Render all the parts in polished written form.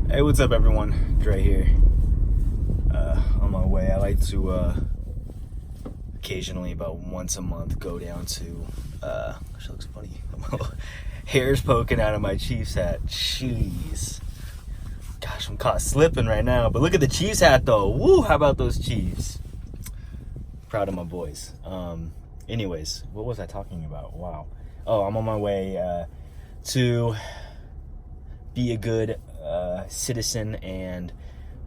Hey, what's up, everyone? Dre here. On my way, I like to occasionally, about once a month, go down to. She looks funny. Hair's poking out of my Chiefs hat. Jeez. Gosh, I'm caught slipping right now. But look at the Chiefs hat, though. Woo! How about those Chiefs? Proud of my boys. Anyways, what was I talking about? Wow. Oh, I'm on my way to be a good citizen and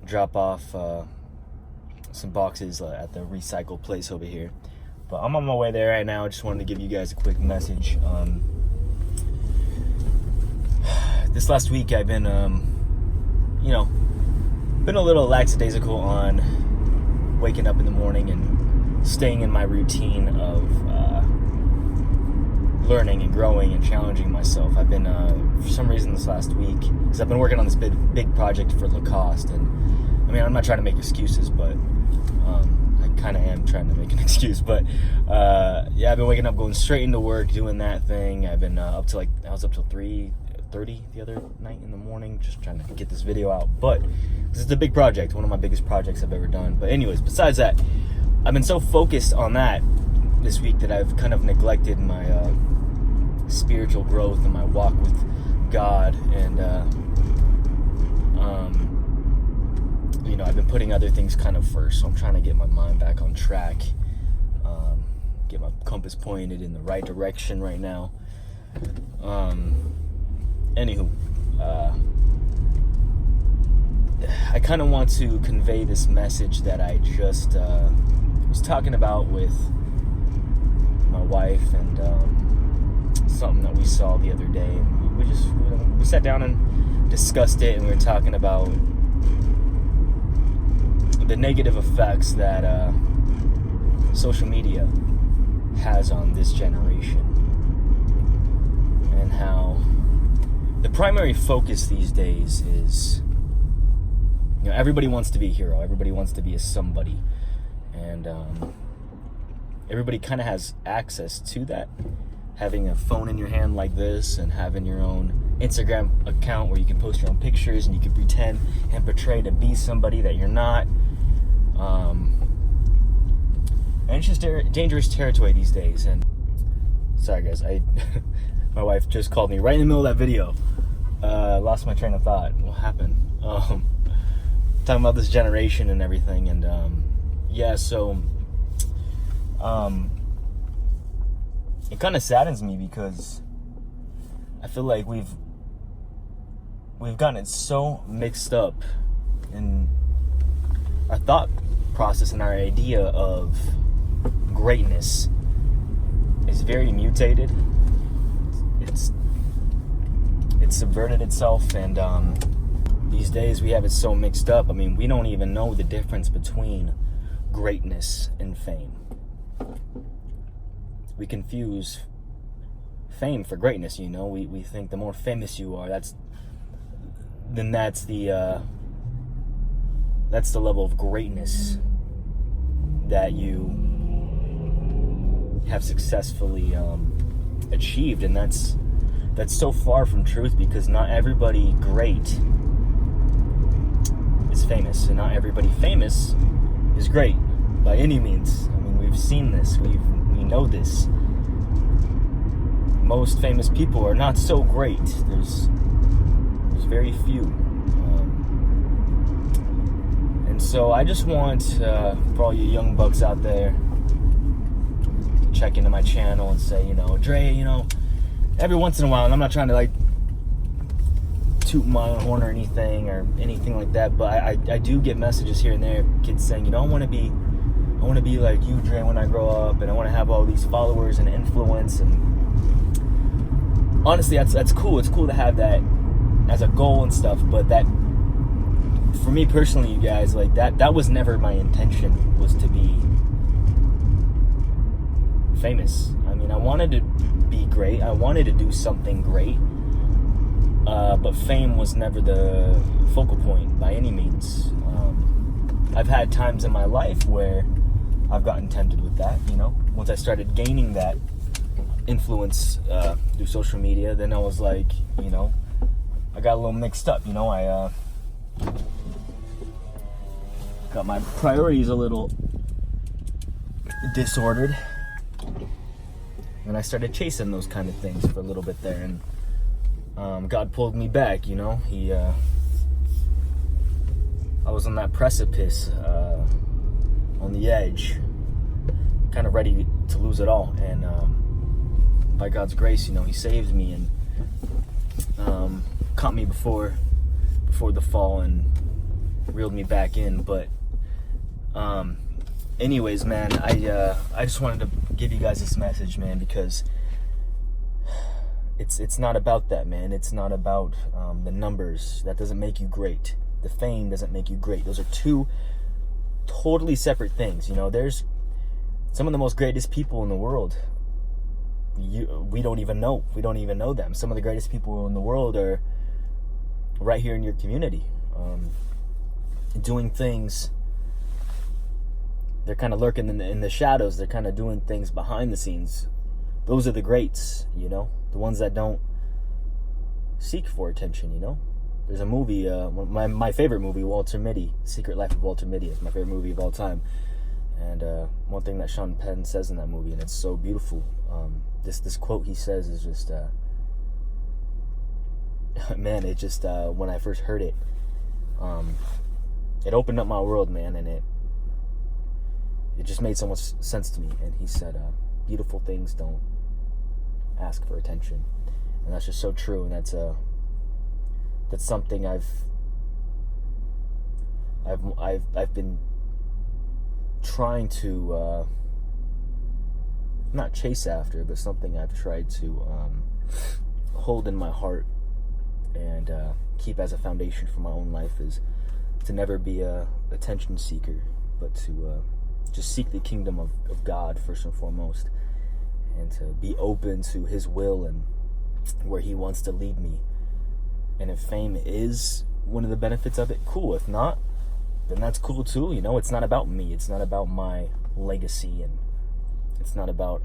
drop off some boxes at the recycle place over here. But I'm on my way there right now. I just wanted to give you guys a quick message. This last week I've been, been a little lackadaisical on waking up in the morning and staying in my routine of learning and growing and challenging myself. I've been, for some reason this last week, because I've been working on this big project for Lacoste, and I mean, I'm not trying to make excuses, but I kind of am trying to make an excuse, but yeah, I've been waking up, going straight into work, doing that thing. I've been I was up till 3:30 the other night in the morning, just trying to get this video out, but this is a big project, one of my biggest projects I've ever done. But anyways, besides that, I've been so focused on that this week that I've kind of neglected my spiritual growth and my walk with God, and I've been putting other things kind of first, so I'm trying to get my mind back on track, get my compass pointed in the right direction right now. Anywho, I kind of want to convey this message that I just was talking about with my wife, and something that we saw the other day, and we sat down and discussed it, and we were talking about the negative effects that social media has on this generation, and how the primary focus these days is, everybody wants to be a hero, everybody wants to be a somebody, and everybody kind of has access to that. Having a phone in your hand like this, and having your own Instagram account where you can post your own pictures and you can pretend and portray to be somebody that you're not. And it's just dangerous territory these days. And sorry guys, my wife just called me right in the middle of that video. Lost my train of thought. What happened? Talking about this generation and everything, and it kind of saddens me, because I feel like we've gotten it so mixed up in our thought process, and our idea of greatness is very mutated. It's subverted itself, and these days we have it so mixed up. I mean, we don't even know the difference between greatness and fame. We confuse fame for greatness, we think the more famous you are, that's the level of greatness that you have successfully achieved, and that's so far from truth, because not everybody great is famous, and not everybody famous is great by any means. I mean, we've seen this, we know this. Most famous people are not so great. There's very few. And so I just want, for all you young bucks out there, to check into my channel and say, Dre, every once in a while, and I'm not trying to toot my own horn or anything like that, but I do get messages here and there, kids saying, I want to be like you, Dre, when I grow up, and I want to have all these followers and influence. And honestly, that's cool. It's cool to have that as a goal and stuff, but that, for me personally, you guys, that was never my intention, was to be famous. I mean, I wanted to be great. I wanted to do something great, but fame was never the focal point by any means. I've had times in my life where I've gotten tempted with that, once I started gaining that influence through social media, then I was like, I got a little mixed up, I got my priorities a little disordered, and I started chasing those kind of things for a little bit there, and God pulled me back. You know, I was on that precipice, on the edge, kind of ready to lose it all, and by God's grace, you know, He saved me and caught me before the fall and reeled me back in. But anyways, man, I just wanted to give you guys this message, man, because it's not about that, man. It's not about the numbers. That doesn't make you great. The fame doesn't make you great. Those are two totally separate things. You know, there's some of the most greatest people in the world. We don't even know. We don't even know them. Some of the greatest people in the world are right here in your community, doing things. They're kind of lurking in the shadows. They're kind of doing things behind the scenes. Those are the greats, you know, the ones that don't seek for attention, you know. There's a movie, my favorite movie, Walter Mitty, Secret Life of Walter Mitty. It's my favorite movie of all time. And one thing that Sean Penn says in that movie, and it's so beautiful, this quote he says is just, man, it just, when I first heard it, it opened up my world, man, and it just made so much sense to me. And he said, beautiful things don't ask for attention. And that's just so true, and that's something I've been trying to not chase after, but something I've tried to hold in my heart and keep as a foundation for my own life, is to never be a attention seeker, but to just seek the kingdom of God first and foremost, and to be open to His will and where He wants to lead me. And if fame is one of the benefits of it, cool. If not, then that's cool too. You know, it's not about me. It's not about my legacy, and it's not about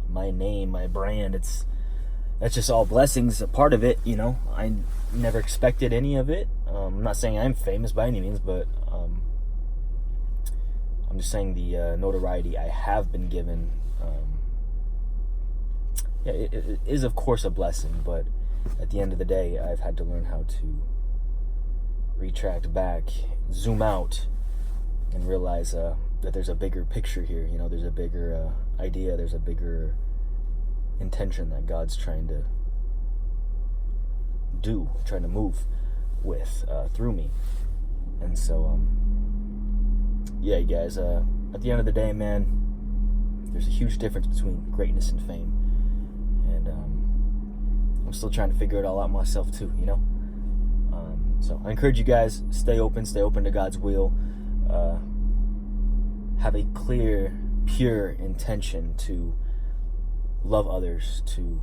my name, my brand. That's just all blessings, a part of it. You know, I never expected any of it. I'm not saying I'm famous by any means, but I'm just saying the notoriety I have been given, yeah, it is of course a blessing, but at the end of the day, I've had to learn how to retract back, zoom out, and realize that there's a bigger picture here. You know, there's a bigger idea, there's a bigger intention that God's trying to move with through me. And so, yeah, you guys, at the end of the day, man, there's a huge difference between greatness and fame. And I'm still trying to figure it all out myself too, you know? So I encourage you guys, stay open to God's will. Have a clear, pure intention to love others, to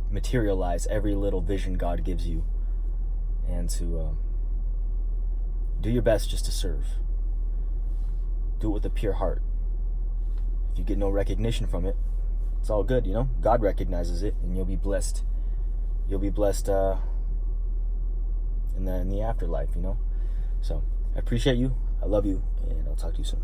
materialize every little vision God gives you, and to do your best just to serve. Do it with a pure heart. If you get no recognition from it, it's all good, you know? God recognizes it, and you'll be blessed. You'll be blessed in the afterlife, you know? So, I appreciate you. I love you, and I'll talk to you soon.